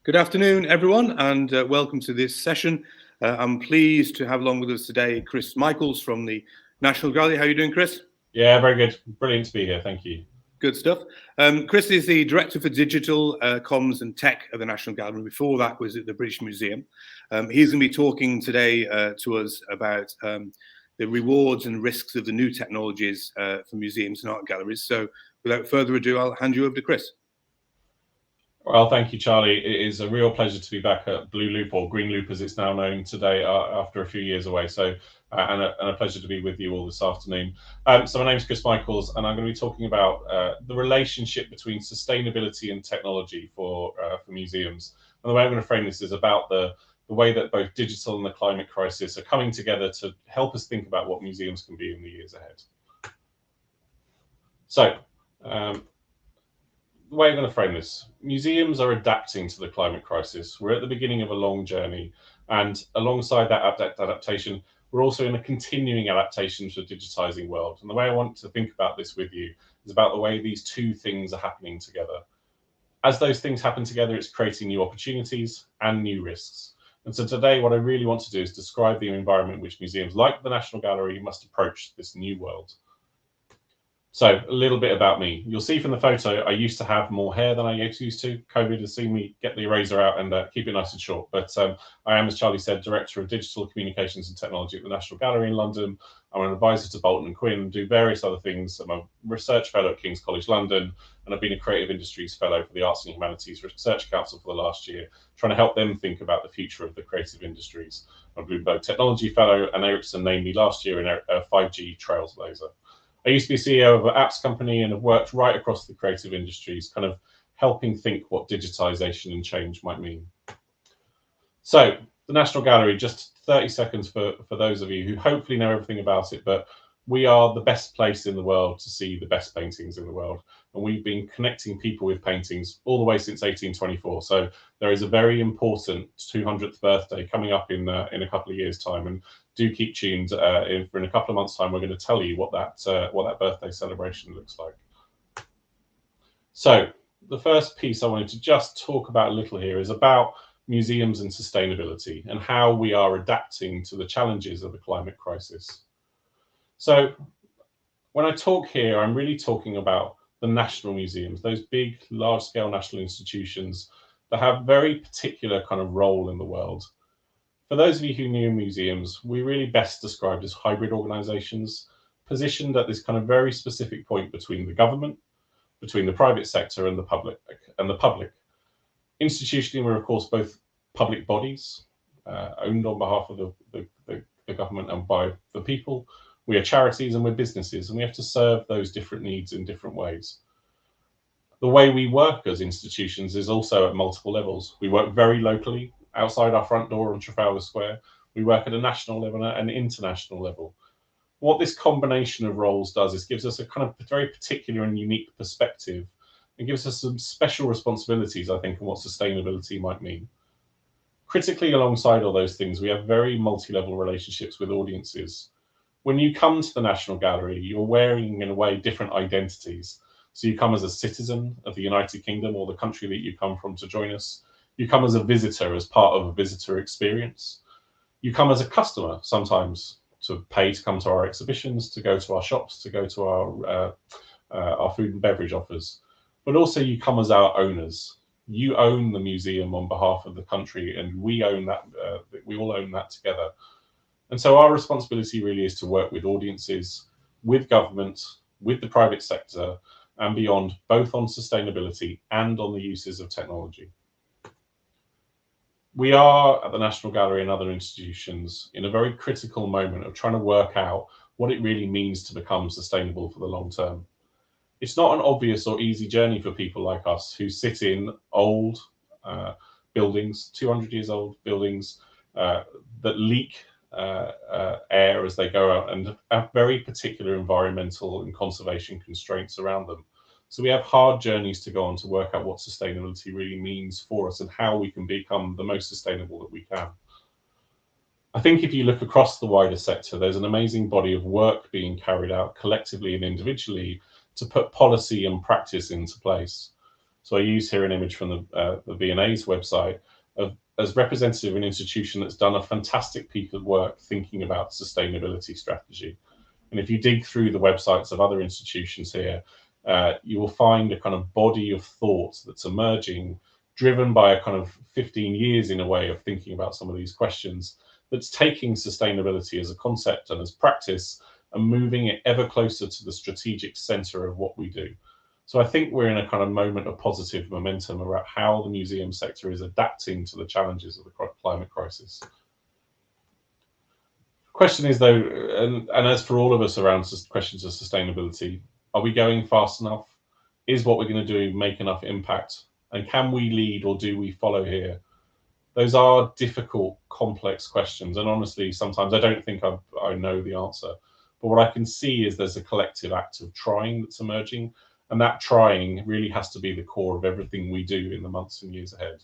Good afternoon, everyone, and welcome to this session. I'm pleased to have along with us today Chris Michaels from the National Gallery. How are you doing, Chris? Yeah, very good. Brilliant to be here. Thank you. Good stuff. Chris is the Director for Digital, Comms and Tech at the National Gallery. Before that was at the British Museum. He's going to be talking today to us about the rewards and risks of the new technologies for museums and art galleries. So without further ado, I'll hand you over to Chris. Well, thank you, Charlie. It is a real pleasure to be back at Blue Loop, or Green Loop as it's now known today, after a few years away. So, and a pleasure to be with you all this afternoon. So my name is Chris Michaels, and I'm going to be talking about the relationship between sustainability and technology for museums. And the way I'm going to frame this is about the way that both digital and the climate crisis are coming together to help us think about what museums can be in the years ahead. So, the way I'm going to frame this, museums are adapting to the climate crisis. We're at the beginning of a long journey, and alongside that adaptation, we're also in a continuing adaptation to a digitising world. And the way I want to think about this with you is about the way these two things are happening together. As those things happen together, it's creating new opportunities and new risks. And so today, what I really want to do is describe the environment in which museums like the National Gallery must approach this new world. So a little bit about me. You'll see from the photo, I used to have more hair than I used to. COVID has seen me get the eraser out and keep it nice and short. But I am, as Charlie said, Director of Digital Communications and Technology at the National Gallery in London. I'm an advisor to Bolton and Quinn, do various other things. I'm a research fellow at King's College London, and I've been a Creative Industries Fellow for the Arts and Humanities Research Council for the last year, trying to help them think about the future of the creative industries. I'm a Bloomberg Technology Fellow, and Ericsson named me last year in a 5G Trailblazer. I used to be CEO of an apps company and have worked right across the creative industries, kind of helping think what digitisation and change might mean. So the National Gallery, just 30 seconds for those of you who hopefully know everything about it, but we are the best place in the world to see the best paintings in the world. And we've been connecting people with paintings all the way since 1824. So there is a very important 200th birthday coming up in a couple of years' time. And do keep tuned. In a couple of months' time, we're going to tell you what that birthday celebration looks like. So the first piece I wanted to just talk about a little here is about museums and sustainability and how we are adapting to the challenges of the climate crisis. So when I talk here, I'm really talking about the national museums, those big, large-scale national institutions that have very particular kind of role in the world. For those of you who knew museums, we really best described as hybrid organisations, positioned at this kind of very specific point between the government, between the private sector and the public. Institutionally, we're of course both public bodies, owned on behalf of the government and by the people. We are charities and we're businesses, and we have to serve those different needs in different ways. The way we work as institutions is also at multiple levels. We work very locally, outside our front door on Trafalgar Square. We work at a national level and an international level. What this combination of roles does is gives us a kind of very particular and unique perspective. It gives us some special responsibilities, I think, on what sustainability might mean. Critically, alongside all those things, we have very multi-level relationships with audiences. When you come to the National Gallery, you're wearing, in a way, different identities. So you come as a citizen of the United Kingdom or the country that you come from to join us. You come as a visitor, as part of a visitor experience. You come as a customer, sometimes to pay to come to our exhibitions, to go to our shops, to go to our food and beverage offers. But also you come as our owners. You own the museum on behalf of the country, and we own that. We all own that together. And so our responsibility really is to work with audiences, with government, with the private sector, and beyond, both on sustainability and on the uses of technology. We are, at the National Gallery and other institutions, in a very critical moment of trying to work out what it really means to become sustainable for the long term. It's not an obvious or easy journey for people like us who sit in old buildings, 200 years old buildings that leak air as they go out and have very particular environmental and conservation constraints around them. So we have hard journeys to go on to work out what sustainability really means for us and how we can become the most sustainable that we can. I think if you look across the wider sector, there's an amazing body of work being carried out collectively and individually to put policy and practice into place. So I use here an image from the V&A's website as representative of an institution that's done a fantastic piece of work thinking about sustainability strategy. And if you dig through the websites of other institutions here, you will find a kind of body of thought that's emerging, driven by a kind of 15 years in a way of thinking about some of these questions, that's taking sustainability as a concept and as practice and moving it ever closer to the strategic center of what we do. So I think we're in a kind of moment of positive momentum about how the museum sector is adapting to the challenges of the climate crisis. Question is though, and as for all of us around questions of sustainability, are we going fast enough? Is what we're going to do make enough impact? And can we lead or do we follow here? Those are difficult, complex questions. And honestly, sometimes I don't think I know the answer. But what I can see is there's a collective act of trying that's emerging. And that trying really has to be the core of everything we do in the months and years ahead.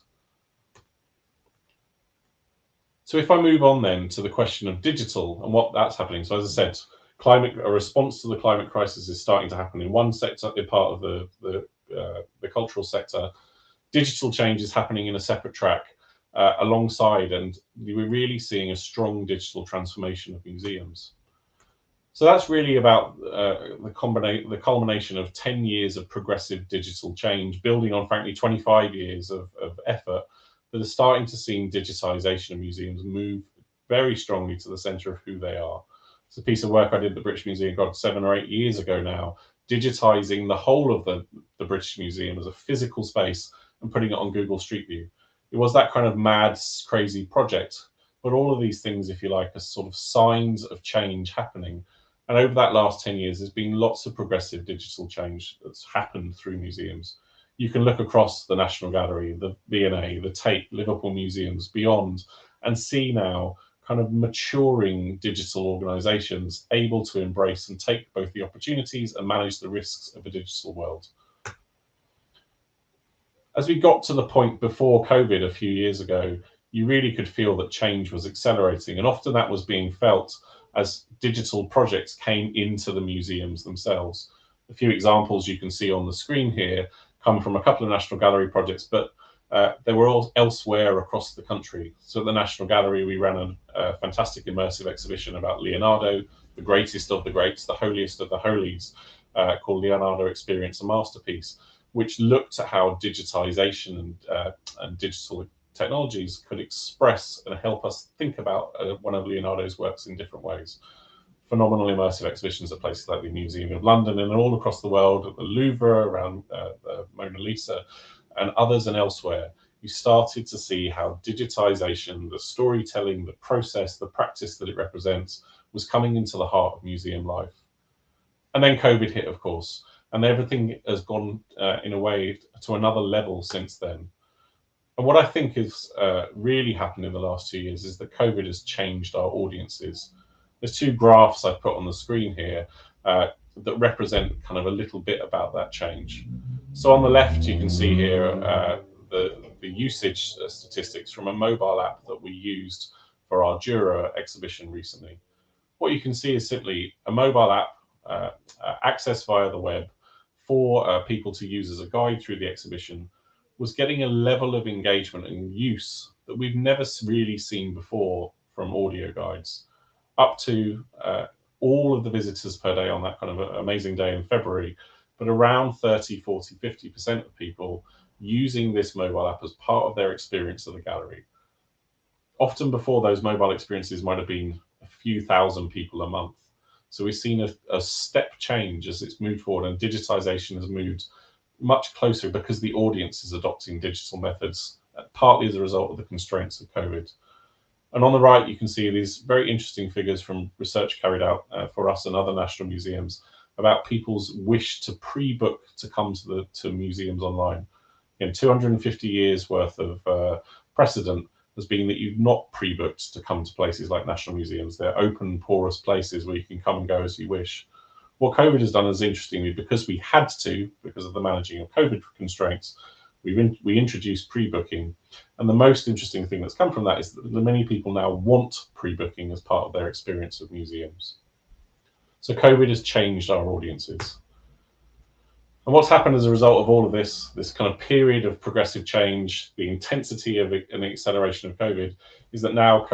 So if I move on then to the question of digital and what that's happening. So as I said, a response to the climate crisis is starting to happen in one sector, in part of the cultural sector. Digital change is happening in a separate track alongside, and we're really seeing a strong digital transformation of museums. So that's really about the culmination of 10 years of progressive digital change, building on, frankly, 25 years of effort that are starting to see digitisation of museums move very strongly to the centre of who they are. It's a piece of work I did at the British Museum, 7 or 8 years ago now, digitising the whole of the British Museum as a physical space and putting it on Google Street View. It was that kind of mad, crazy project, but all of these things, if you like, are sort of signs of change happening. And over that last 10 years, there's been lots of progressive digital change that's happened through museums. You can look across the National Gallery, the V&A, the Tate, Liverpool museums, beyond, and see now kind of maturing digital organisations able to embrace and take both the opportunities and manage the risks of a digital world. As we got to the point before COVID a few years ago, you really could feel that change was accelerating, and often that was being felt as digital projects came into the museums themselves. A few examples you can see on the screen here come from a couple of National Gallery projects, but they were all elsewhere across the country. So at the National Gallery, we ran a fantastic immersive exhibition about Leonardo, the greatest of the greats, the holiest of the holies, called Leonardo Experience, a Masterpiece, which looked at how digitization and digital technologies could express and help us think about one of Leonardo's works in different ways. Phenomenal immersive exhibitions at places like the Museum of London and all across the world, at the Louvre, around the Mona Lisa, and others and elsewhere. You started to see how digitization, the storytelling, the process, the practice that it represents was coming into the heart of museum life. And then COVID hit, of course, and everything has gone in a way to another level since then. And what I think has really happened in the last 2 years is that COVID has changed our audiences. There's two graphs I've put on the screen here that represent kind of a little bit about that change. So on the left, you can see here the usage statistics from a mobile app that we used for our Jura exhibition recently. What you can see is simply a mobile app accessed via the web for people to use as a guide through the exhibition was getting a level of engagement and use that we've never really seen before from audio guides. Up to all of the visitors per day on that kind of amazing day in February, but around 30, 40, 50% of people using this mobile app as part of their experience of the gallery. Often before, those mobile experiences might have been a few thousand people a month. So we've seen a step change as it's moved forward, and digitization has moved much closer because the audience is adopting digital methods, partly as a result of the constraints of COVID. And on the right, you can see these very interesting figures from research carried out for us and other national museums about people's wish to pre-book to come to museums online. In 250 years worth of precedent has been that you've not pre-booked to come to places like national museums. They're open, porous places where you can come and go as you wish. What COVID has done is, interestingly, because we had to, because of the managing of COVID constraints, we introduced pre-booking. And the most interesting thing that's come from that is that many people now want pre-booking as part of their experience of museums. So COVID has changed our audiences. And what's happened as a result of all of this kind of period of progressive change, the intensity of it and the acceleration of COVID, is that now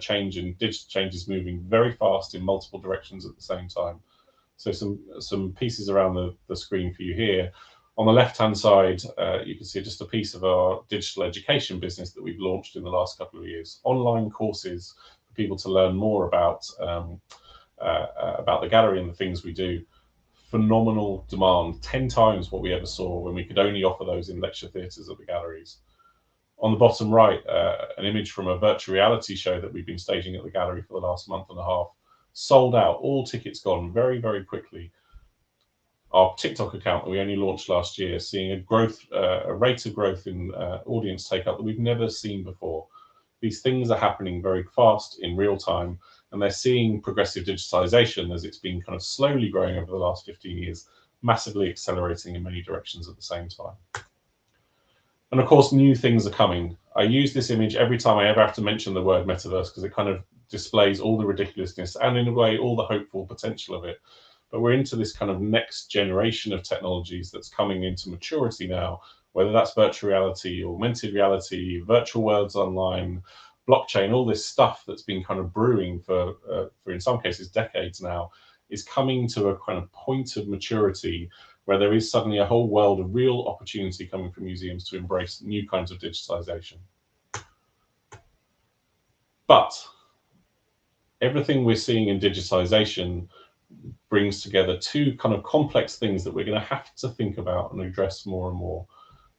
change and digital change is moving very fast in multiple directions at the same time. So some pieces around the screen for you here. On the left-hand side, you can see just a piece of our digital education business that we've launched in the last couple of years. Online courses for people to learn more about the gallery and the things we do. Phenomenal demand, 10 times what we ever saw when we could only offer those in lecture theatres at the galleries. On the bottom right, an image from a virtual reality show that we've been staging at the gallery for the last month and a half. Sold out, all tickets gone very, very quickly. Our TikTok account that we only launched last year, seeing a rate of growth in audience take-up that we've never seen before. These things are happening very fast in real time, and they're seeing progressive digitisation as it's been kind of slowly growing over the last 15 years, massively accelerating in many directions at the same time. And of course, new things are coming. I use this image every time I ever have to mention the word metaverse because it kind of displays all the ridiculousness and in a way, all the hopeful potential of it. But we're into this kind of next generation of technologies that's coming into maturity now, whether that's virtual reality, augmented reality, virtual worlds online, blockchain, all this stuff that's been kind of brewing for in some cases decades now, is coming to a kind of point of maturity where there is suddenly a whole world of real opportunity coming from museums to embrace new kinds of digitization. But everything we're seeing in digitization brings together two kind of complex things that we're going to have to think about and address more and more.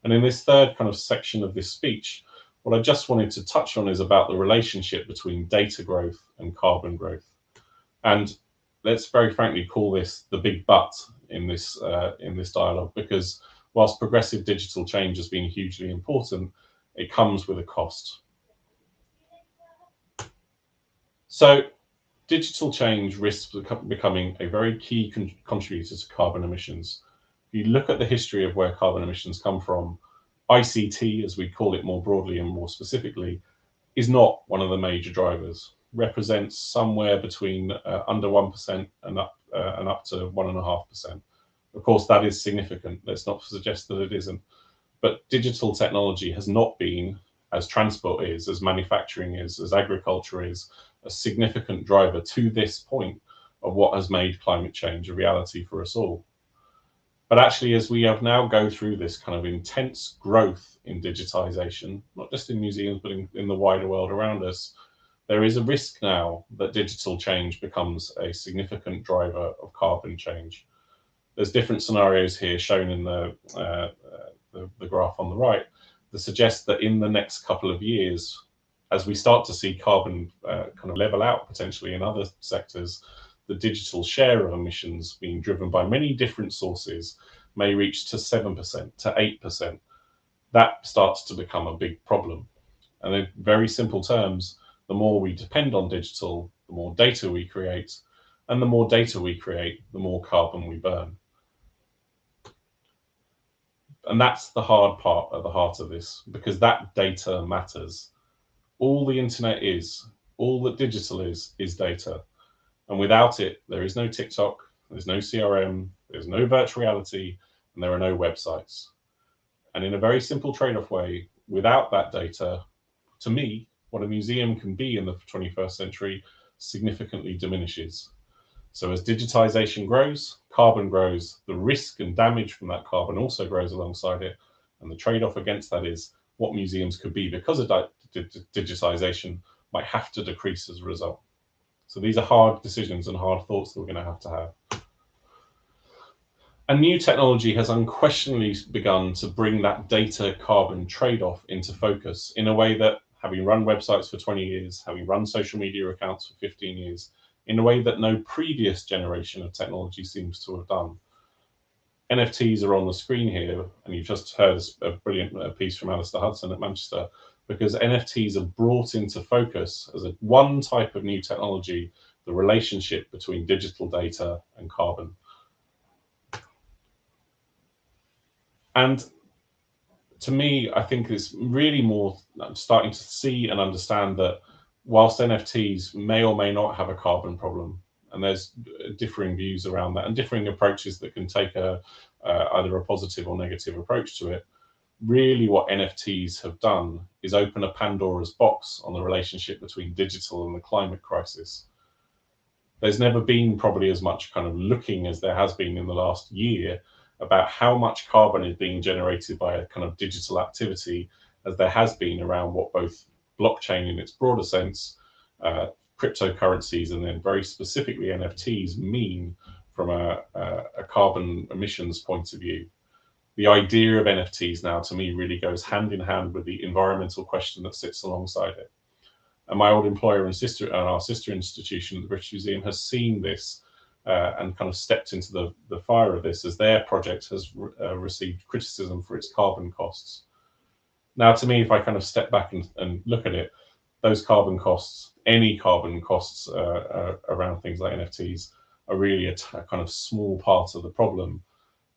And in this third kind of section of this speech, what I just wanted to touch on is about the relationship between data growth and carbon growth. And let's very frankly call this the big but in this dialogue, because whilst progressive digital change has been hugely important, it comes with a cost. So digital change risks becoming a very key contributor to carbon emissions. If you look at the history of where carbon emissions come from, ICT, as we call it more broadly and more specifically, is not one of the major drivers. Represents somewhere between under 1% and up to 1.5%. Of course, that is significant. Let's not suggest that it isn't. But digital technology has not been, as transport is, as manufacturing is, as agriculture is, a significant driver to this point of what has made climate change a reality for us all. But actually, as we have now go through this kind of intense growth in digitization, not just in museums, but in the wider world around us, there is a risk now that digital change becomes a significant driver of carbon change. There's different scenarios here shown in the graph on the right that suggest that in the next couple of years, as we start to see carbon kind of level out potentially in other sectors, the digital share of emissions being driven by many different sources may reach to 7%, to 8%. That starts to become a big problem. And in very simple terms, the more we depend on digital, the more data we create, and the more data we create, the more carbon we burn. And that's the hard part at the heart of this, because that data matters. All the internet is, all that digital is data. And without it, there is no TikTok, there's no CRM, there's no virtual reality, and there are no websites. And in a very simple trade-off way, without that data, to me, what a museum can be in the 21st century significantly diminishes. So as digitization grows, carbon grows, the risk and damage from that carbon also grows alongside it. And the trade-off against that is what museums could be because of digitization might have to decrease as a result. So these are hard decisions and hard thoughts that we're going to have. And new technology has unquestionably begun to bring that data carbon trade-off into focus in a way that, having run websites for 20 years, having run social media accounts for 15 years, in a way that no previous generation of technology seems to have done. NFTs are on the screen here, and you've just heard a brilliant piece from Alistair Hudson at Manchester, because NFTs are brought into focus as one type of new technology, the relationship between digital data and carbon. And to me, I think it's really more starting to see and understand that whilst NFTs may or may not have a carbon problem, And there's differing views around that and differing approaches that can take either a positive or negative approach to it. Really what NFTs have done is open a Pandora's box on the relationship between digital and the climate crisis. There's never been probably as much kind of looking as there has been in the last year about how much carbon is being generated by a kind of digital activity as there has been around what both blockchain in its broader sense, cryptocurrencies, and then very specifically NFTs mean from a carbon emissions point of view. The idea of NFTs now, to me, really goes hand in hand with the environmental question that sits alongside it. And my old employer and our sister institution, the British Museum, has seen this and kind of stepped into the fire of this as their project has received criticism for its carbon costs. Now, to me, if I kind of step back and look at it, those carbon costs, any carbon costs around things like NFTs, are really a kind of small part of the problem.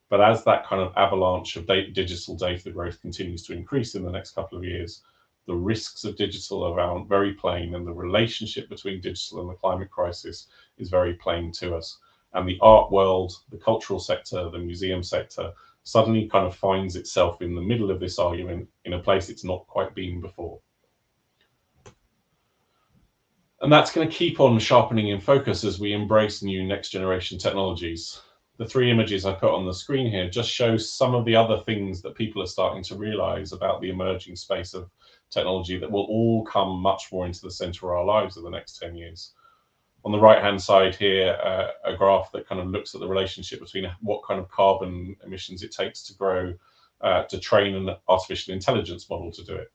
But as that kind of avalanche of digital data growth continues to increase in the next couple of years, the risks of digital are very plain, and the relationship between digital and the climate crisis is very plain to us. And the art world, the cultural sector, the museum sector suddenly kind of finds itself in the middle of this argument in a place it's not quite been before. And that's going to keep on sharpening in focus as we embrace new next generation technologies. The three images I put on the screen here just show some of the other things that people are starting to realize about the emerging space of technology that will all come much more into the center of our lives in the next 10 years. On the right-hand side here, a graph that kind of looks at the relationship between what kind of carbon emissions it takes to grow, to train an artificial intelligence model to do it.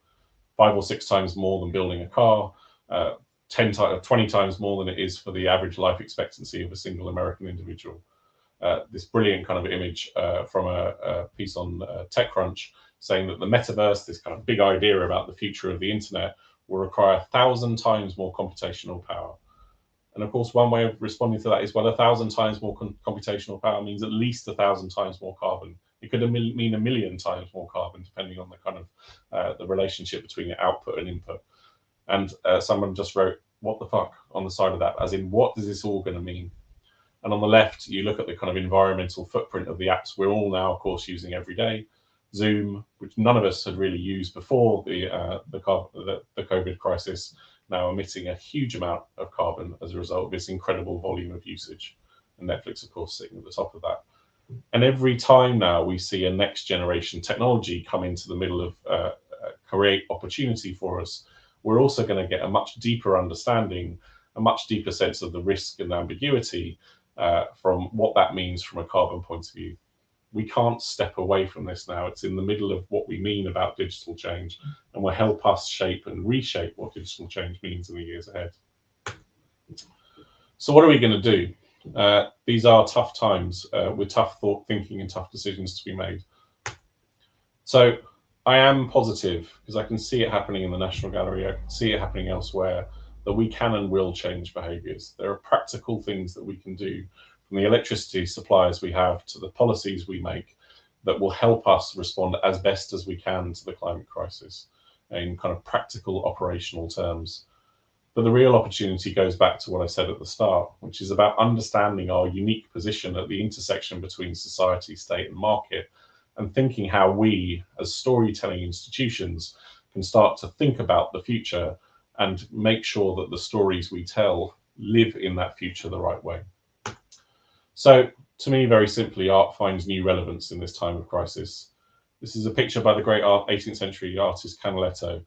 5 or 6 times more than building a car, 20 times more than it is for the average life expectancy of a single American individual. This brilliant kind of image from a piece on TechCrunch saying that the metaverse, this kind of big idea about the future of the internet, will require 1,000 times more computational power. And of course, one way of responding to that is, well, 1,000 times more computational power means at least 1,000 times more carbon. It could mean 1,000,000 times more carbon, depending on the kind of the relationship between the output and input. And someone just wrote, what the fuck, on the side of that, as in, what is this all going to mean? And on the left, you look at the kind of environmental footprint of the apps we're all now, of course, using every day. Zoom, which none of us had really used before the COVID crisis, now emitting a huge amount of carbon as a result of this incredible volume of usage. And Netflix, of course, sitting at the top of that. And every time now we see a next generation technology come into the middle of create opportunity for us, we're also going to get a much deeper understanding, a much deeper sense of the risk and ambiguity from what that means from a carbon point of view. We can't step away from this now. It's in the middle of what we mean about digital change, and will help us shape and reshape what digital change means in the years ahead. So what are we going to do? These are tough times with tough thinking and tough decisions to be made. So I am positive because I can see it happening in the National Gallery. I can see it happening elsewhere, that we can and will change behaviours. There are practical things that we can do, from the electricity suppliers we have to the policies we make, that will help us respond as best as we can to the climate crisis in kind of practical operational terms. But the real opportunity goes back to what I said at the start, which is about understanding our unique position at the intersection between society, state and market, and thinking how we, as storytelling institutions, can start to think about the future and make sure that the stories we tell live in that future the right way. So, to me, very simply, art finds new relevance in this time of crisis. This is a picture by the great 18th century artist Canaletto,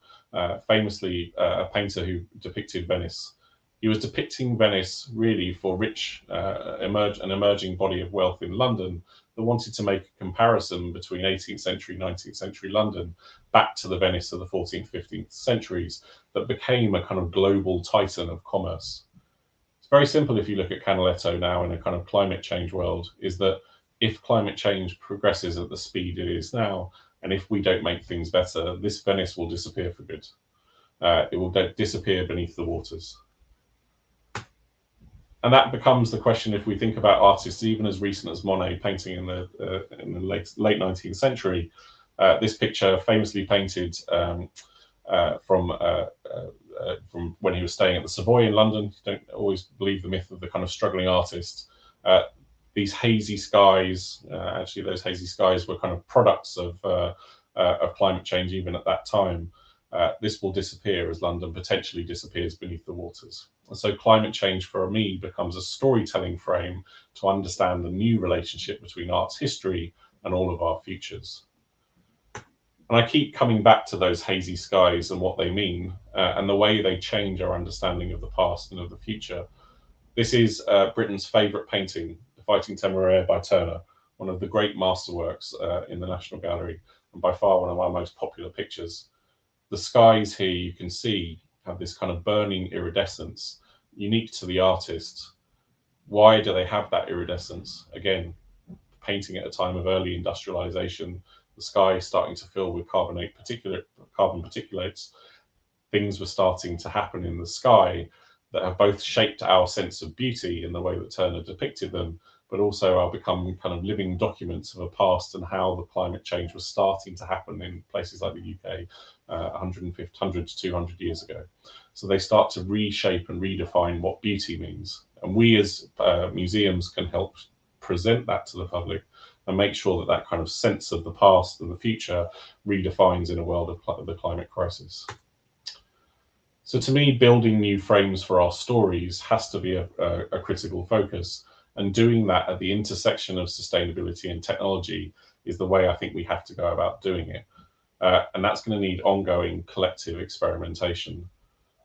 famously a painter who depicted Venice. He was depicting Venice really for rich, an emerging body of wealth in London that wanted to make a comparison between 18th century, 19th century London back to the Venice of the 14th, 15th centuries that became a kind of global titan of commerce. It's very simple if you look at Canaletto now in a kind of climate change world, is that if climate change progresses at the speed it is now, and if we don't make things better, this Venice will disappear for good. It will disappear beneath the waters. And that becomes the question if we think about artists even as recent as Monet painting in the late 19th century. This picture famously painted from from when he was staying at the Savoy in London. Don't always believe the myth of the kind of struggling artist. These hazy skies, actually those hazy skies were kind of products of climate change even at that time. This will disappear as London potentially disappears beneath the waters. And so climate change for me becomes a storytelling frame to understand the new relationship between art's history and all of our futures. And I keep coming back to those hazy skies and what they mean, and the way they change our understanding of the past and of the future. This is Britain's favourite painting, The Fighting Temeraire by Turner, one of the great masterworks in the National Gallery, and by far one of our most popular pictures. The skies here you can see have this kind of burning iridescence, unique to the artist. Why do they have that iridescence? Again, painting at a time of early industrialization, the sky starting to fill with carbon particulates. Things were starting to happen in the sky that have both shaped our sense of beauty in the way that Turner depicted them, but also are becoming kind of living documents of a past and how the climate change was starting to happen in places like the UK 100 to 200 years ago. So they start to reshape and redefine what beauty means. And we as museums can help present that to the public and make sure that that kind of sense of the past and the future redefines in a world of the climate crisis. So to me, building new frames for our stories has to be a critical focus. And doing that at the intersection of sustainability and technology is the way I think we have to go about doing it. And that's going to need ongoing collective experimentation.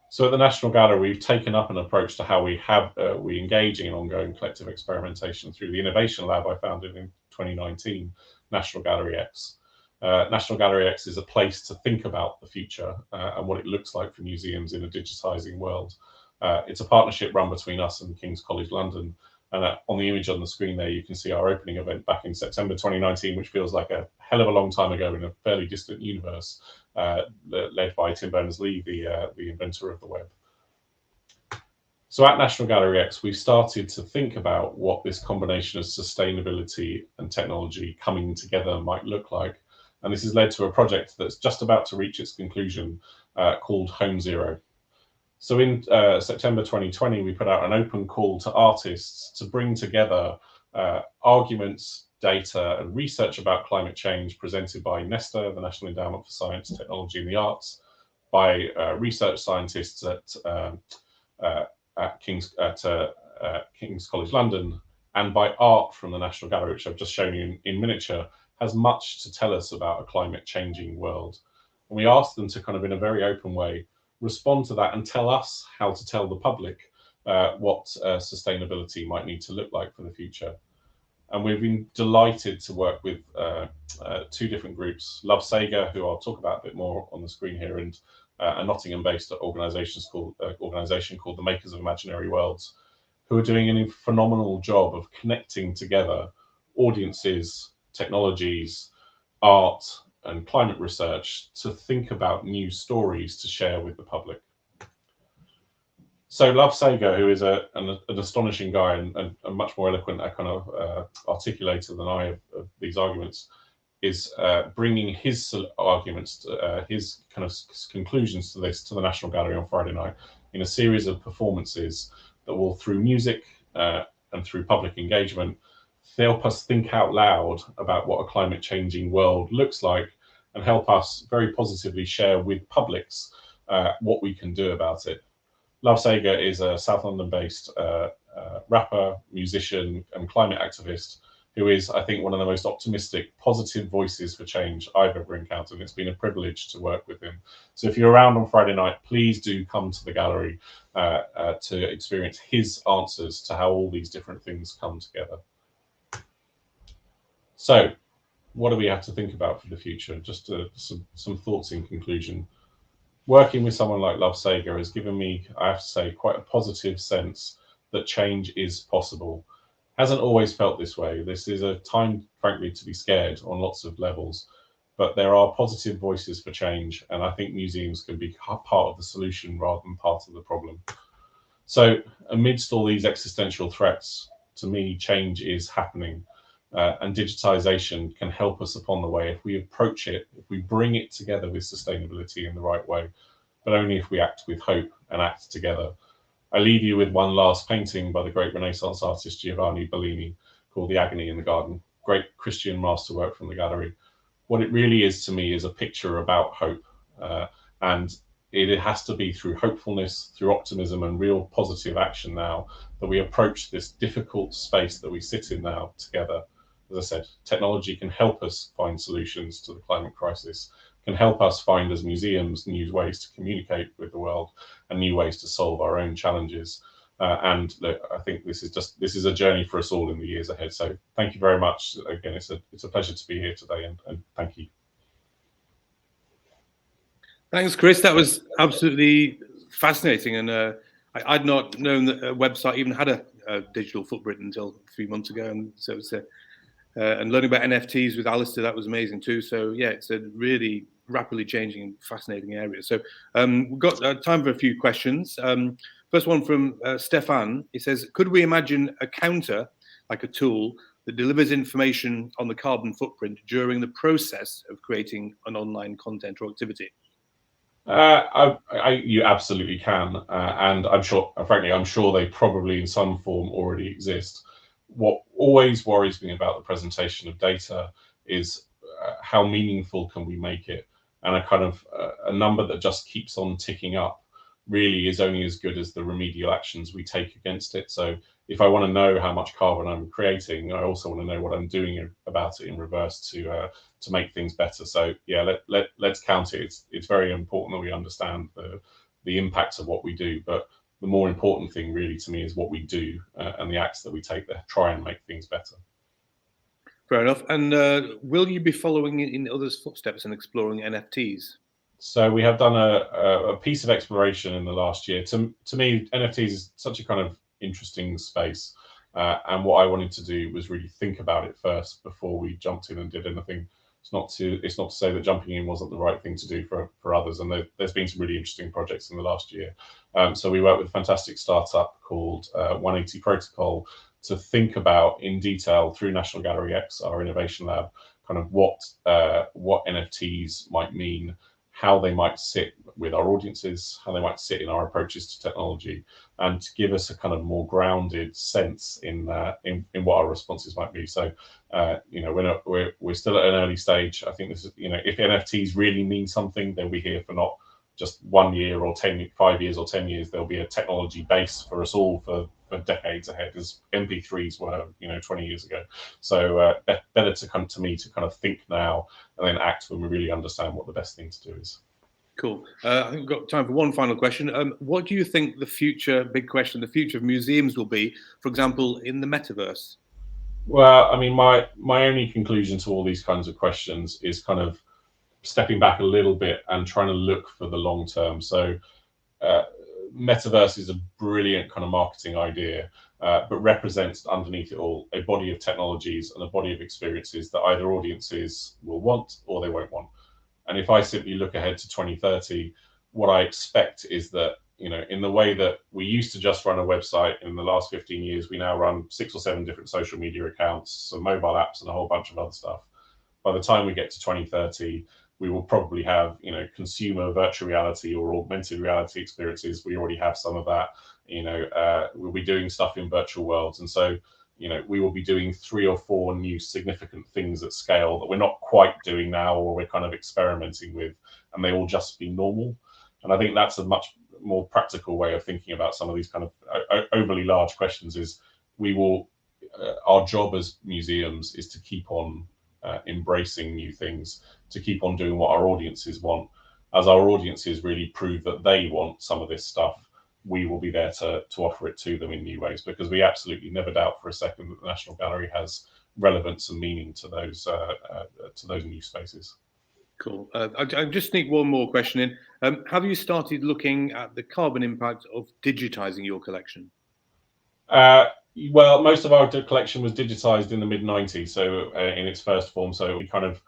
So at the National Gallery, we've taken up an approach to how we engage in ongoing collective experimentation through the Innovation Lab I founded in 2019, National Gallery X. National Gallery X is a place to think about the future and what it looks like for museums in a digitising world. It's a partnership run between us and King's College London. And on the image on the screen there, you can see our opening event back in September 2019, which feels like a hell of a long time ago in a fairly distant universe, led by Tim Berners-Lee, the inventor of the web. So at National Gallery X, we started to think about what this combination of sustainability and technology coming together might look like. And this has led to a project that's just about to reach its conclusion called Home Zero. So in September 2020, we put out an open call to artists to bring together arguments, data, and research about climate change presented by NESTA, the National Endowment for Science, Technology and the Arts, by research scientists at King's College London, and by art from the National Gallery, which I've just shown you in miniature, has much to tell us about a climate changing world. And we asked them to kind of, in a very open way, respond to that and tell us how to tell the public what sustainability might need to look like for the future. And we've been delighted to work with two different groups, Love Sega, who I'll talk about a bit more on the screen here, and a Nottingham-based organisation called the Makers of Imaginary Worlds, who are doing a phenomenal job of connecting together audiences, technologies, art, and climate research to think about new stories to share with the public. So Love Sega, who is an astonishing guy and much more eloquent, a kind of articulator than I of these arguments, is bringing his arguments, his kind of conclusions to this to the National Gallery on Friday night in a series of performances that will, through music and through public engagement, help us think out loud about what a climate changing world looks like and help us very positively share with publics what we can do about it. Love Sega is a South London-based rapper, musician, and climate activist who is, I think, one of the most optimistic, positive voices for change I've ever encountered. And it's been a privilege to work with him. So if you're around on Friday night, please do come to the gallery to experience his answers to how all these different things come together. So what do we have to think about for the future? Just some thoughts in conclusion. Working with someone like Love Sega has given me, I have to say, quite a positive sense that change is possible. Hasn't always felt this way. This is a time, frankly, to be scared on lots of levels, but there are positive voices for change, and I think museums can be part of the solution rather than part of the problem. So amidst all these existential threats, to me, change is happening. And digitisation can help us upon the way if we approach it, if we bring it together with sustainability in the right way. but only if we act with hope and act together. I leave you with one last painting by the great Renaissance artist Giovanni Bellini called The Agony in the Garden. Great Christian masterwork from the gallery. What it really is to me is a picture about hope, and it has to be through hopefulness, through optimism and real positive action now that we approach this difficult space that we sit in now together. As I said, technology can help us find solutions to the climate crisis, can help us find as museums new ways to communicate with the world and new ways to solve our own challenges. And look, I think this is a journey for us all in the years ahead. So thank you very much. Again, it's a pleasure to be here today, and thank you. Thanks, Chris. That was absolutely fascinating. And I'd not known that a website even had a digital footprint until 3 months ago. And so it's and learning about NFTs with Alistair, that was amazing too. So yeah, it's a really rapidly changing and fascinating area. So we've got time for a few questions. First one from Stefan. He says, could we imagine a counter, like a tool, that delivers information on the carbon footprint during the process of creating an online content or activity? You absolutely can, and I'm sure they probably in some form already exist. What always worries me about the presentation of data is how meaningful can we make it, and a number that just keeps on ticking up really is only as good as the remedial actions we take against it. So if I want to know how much carbon I'm creating, I also want to know what I'm doing about it in reverse to make things better. So yeah, let's count it. It's very important that we understand the impacts of what we do, but the more important thing really to me is what we do and the acts that we take that try and make things better. Fair enough. And will you be following in others' footsteps and exploring NFTs? So we have done a piece of exploration in the last year. To me, NFTs is such a kind of interesting space. And what I wanted to do was really think about it first before we jumped in and did anything. It's not to say that jumping in wasn't the right thing to do for others. And there's been some really interesting projects in the last year. So we worked with a fantastic startup called 180 Protocol to think about in detail through National Gallery X, our innovation lab, kind of what NFTs might mean, how they might sit with our audiences, how they might sit in our approaches to technology, and to give us a kind of more grounded sense in what our responses might be. So, we're still at an early stage. I think this is, if NFTs really mean something, they'll be here for not just 1 year or 5 years or 10 years. There'll be a technology base for us all for decades ahead, as MP3s were, 20 years ago. So better to come to me to kind of think now and then act when we really understand what the best thing to do is. Cool. I think we've got time for one final question. What do you think the future of museums will be, for example, in the metaverse? Well, I mean, my only conclusion to all these kinds of questions is kind of stepping back a little bit and trying to look for the long term. So metaverse is a brilliant kind of marketing idea, but represents underneath it all a body of technologies and a body of experiences that either audiences will want or they won't want. And if I simply look ahead to 2030, what I expect is that, in the way that we used to just run a website, in the last 15 years, we now run 6 or 7 different social media accounts, some mobile apps and a whole bunch of other stuff. By the time we get to 2030, we will probably have, consumer virtual reality or augmented reality experiences. We already have some of that. We'll be doing stuff in virtual worlds. And so, we will be doing 3 or 4 new significant things at scale that we're not quite doing now, or we're kind of experimenting with, and they will just be normal. And I think that's a much more practical way of thinking about some of these kind of overly large questions is our job as museums is to keep on embracing new things, to keep on doing what our audiences want. As our audiences really prove that they want some of this stuff, we will be there to offer it to them in new ways, because we absolutely never doubt for a second that the National Gallery has relevance and meaning to those new spaces. Cool. I just sneak one more question in. Have you started looking at the carbon impact of digitising your collection? Well, most of our collection was digitised in the mid-90s, so in its first form, so it would be kind of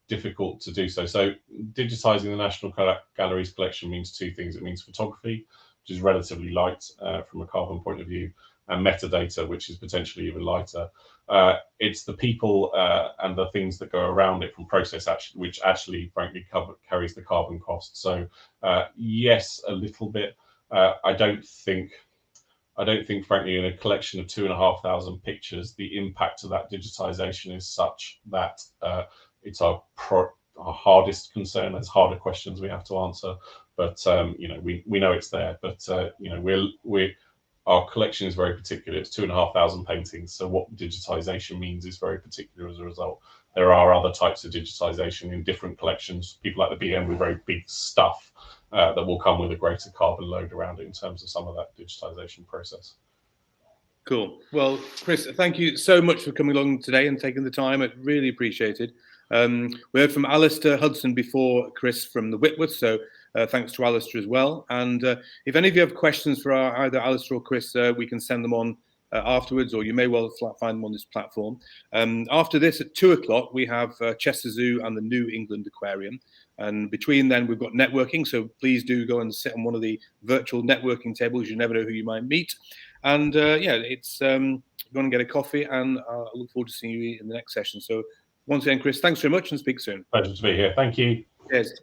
difficult to do so. So digitising the National Gallery's collection means 2 things. It means photography, which is relatively light from a carbon point of view, and metadata, which is potentially even lighter. It's the people and the things that go around it from process which actually, frankly, carries the carbon cost. So yes, a little bit. I don't think, frankly, in a collection of 2,500 pictures, the impact of that digitisation is such that it's our hardest concern. There's harder questions we have to answer, but you know, we know it's there. But you know, our collection is very particular. It's 2,500 paintings. So what digitisation means is very particular as a result. There are other types of digitisation in different collections. People like the BM with very big stuff that will come with a greater carbon load around it in terms of some of that digitisation process. Cool. Well, Chris, thank you so much for coming along today and taking the time. I really appreciate it. We heard from Alistair Hudson before Chris from the Whitworth, so thanks to Alistair as well. And if any of you have questions for either Alistair or Chris, we can send them on afterwards, or you may well find them on this platform. After this, at 2 o'clock, we have Chester Zoo and the New England Aquarium. And between then, we've got networking, so please do go and sit on one of the virtual networking tables. You never know who you might meet. And yeah, it's go and get a coffee, and I look forward to seeing you in the next session. So once again, Chris, thanks very much, and speak soon. Pleasure to be here. Thank you. Cheers.